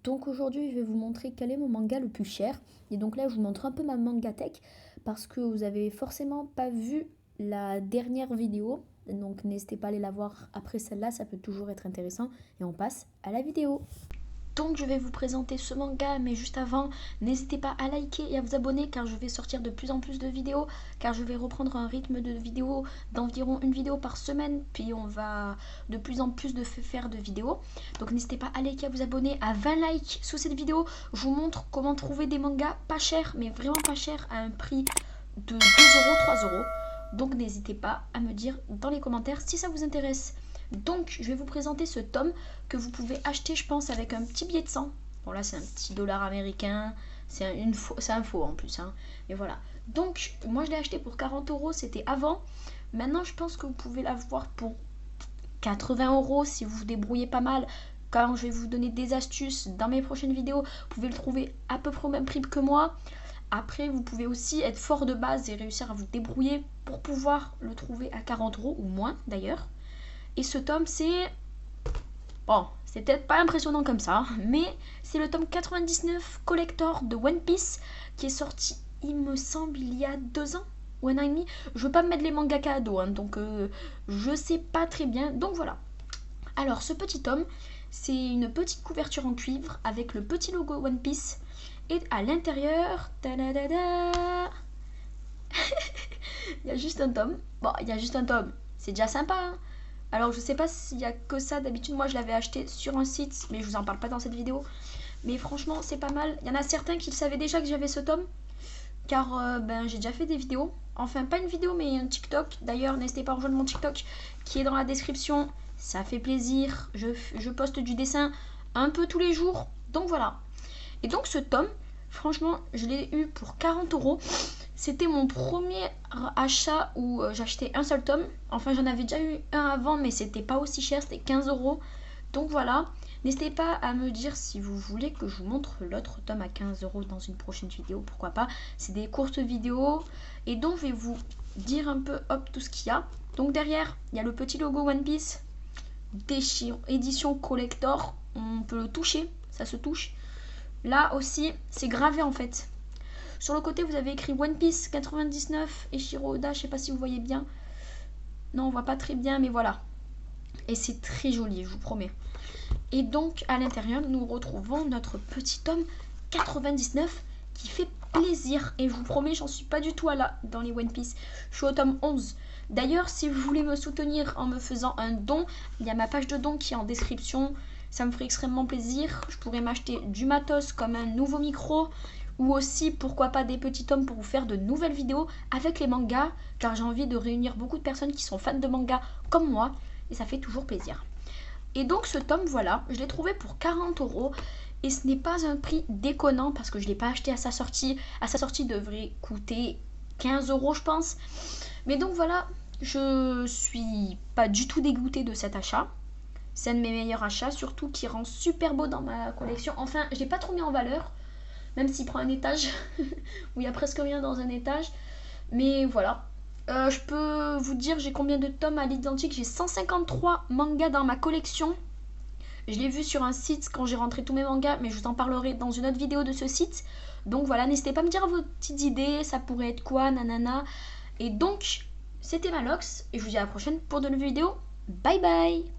Donc aujourd'hui, je vais vous montrer quel est mon manga le plus cher. Et donc là, je vous montre un peu ma mangatech parce que vous avez forcément pas vu la dernière vidéo. Donc n'hésitez pas à aller la voir après celle-là, ça peut toujours être intéressant. Et on passe à la vidéo. Donc je vais vous présenter ce manga, mais juste avant, n'hésitez pas à liker et à vous abonner car je vais sortir de plus en plus de vidéos, car je vais reprendre un rythme de vidéo d'environ une vidéo par semaine, puis on va de plus en plus faire de vidéos. Donc n'hésitez pas à liker, à vous abonner, à 20 likes sous cette vidéo. Je vous montre comment trouver des mangas pas chers, mais vraiment pas chers, à un prix de 2 euros, 3 euros. Donc n'hésitez pas à me dire dans les commentaires si ça vous intéresse. Donc je vais vous présenter ce tome que vous pouvez acheter, je pense, avec un petit billet de 100. Bon là c'est un petit dollar américain, c'est un faux en plus, hein. Mais voilà. Donc moi je l'ai acheté pour 40 euros, c'était avant. Maintenant je pense que vous pouvez l'avoir pour 80 euros si vous vous débrouillez pas mal. Quand je vais vous donner des astuces dans mes prochaines vidéos, vous pouvez le trouver à peu près au même prix que moi. Après, vous pouvez aussi être fort de base et réussir à vous débrouiller pour pouvoir le trouver à 40 euros ou moins d'ailleurs. Et ce tome, c'est... Bon, c'est peut-être pas impressionnant comme ça, mais c'est le tome 99 collector de One Piece qui est sorti, il me semble, il y a 2 ans ou un an et demi. Je veux pas me mettre les mangaka à dos, hein, donc je sais pas très bien. Donc voilà. Alors, ce petit tome, c'est une petite couverture en cuivre avec le petit logo One Piece. Et à l'intérieur, il y a juste un tome. Bon, il y a juste un tome. C'est déjà sympa, hein. Alors je sais pas s'il y a que ça, d'habitude moi je l'avais acheté sur un site, mais je vous en parle pas dans cette vidéo. Mais franchement c'est pas mal. Il y en a certains qui savaient déjà que j'avais ce tome, car j'ai déjà fait des vidéos. Enfin pas une vidéo mais un TikTok. D'ailleurs n'hésitez pas à rejoindre mon TikTok qui est dans la description. Ça fait plaisir, je poste du dessin un peu tous les jours. Donc voilà. Et donc ce tome, franchement je l'ai eu pour 40 euros. C'était mon premier achat où j'achetais un seul tome. Enfin, j'en avais déjà eu un avant, mais c'était pas aussi cher, c'était 15 euros. Donc voilà, n'hésitez pas à me dire si vous voulez que je vous montre l'autre tome à 15 euros dans une prochaine vidéo, pourquoi pas. C'est des courtes vidéos. Et donc, je vais vous dire un peu, hop, tout ce qu'il y a. Donc derrière, il y a le petit logo One Piece, déchirant, édition collector. On peut le toucher, ça se touche. Là aussi, c'est gravé en fait. Sur le côté, vous avez écrit One Piece 99 et Shiro Oda, je sais pas si vous voyez bien. Non, on voit pas très bien, mais voilà. Et c'est très joli, je vous promets. Et donc, à l'intérieur, nous retrouvons notre petit tome 99 qui fait plaisir. Et je vous promets, j'en suis pas du tout à là dans les One Piece. Je suis au tome 11. D'ailleurs, si vous voulez me soutenir en me faisant un don, il y a ma page de don qui est en description. Ça me ferait extrêmement plaisir. Je pourrais m'acheter du matos comme un nouveau micro, ou aussi pourquoi pas des petits tomes pour vous faire de nouvelles vidéos avec les mangas, car j'ai envie de réunir beaucoup de personnes qui sont fans de mangas comme moi, et ça fait toujours plaisir. Et donc ce tome, voilà, je l'ai trouvé pour 40 euros, et ce n'est pas un prix déconnant parce que je ne l'ai pas acheté à sa sortie. À sa sortie, il devrait coûter 15 euros je pense. Mais donc voilà, je suis pas du tout dégoûtée de cet achat. C'est un de mes meilleurs achats, surtout qui rend super beau dans ma collection. Enfin, je l'ai pas trop mis en valeur, même s'il prend un étage, où il y a presque rien dans un étage. Mais voilà. Je peux vous dire, j'ai combien de tomes à l'identique. J'ai 153 mangas dans ma collection. Je l'ai vu sur un site quand j'ai rentré tous mes mangas, mais je vous en parlerai dans une autre vidéo de ce site. Donc voilà, n'hésitez pas à me dire vos petites idées, ça pourrait être quoi, nanana. Et donc, c'était Malox, et je vous dis à la prochaine pour de nouvelles vidéos. Bye bye!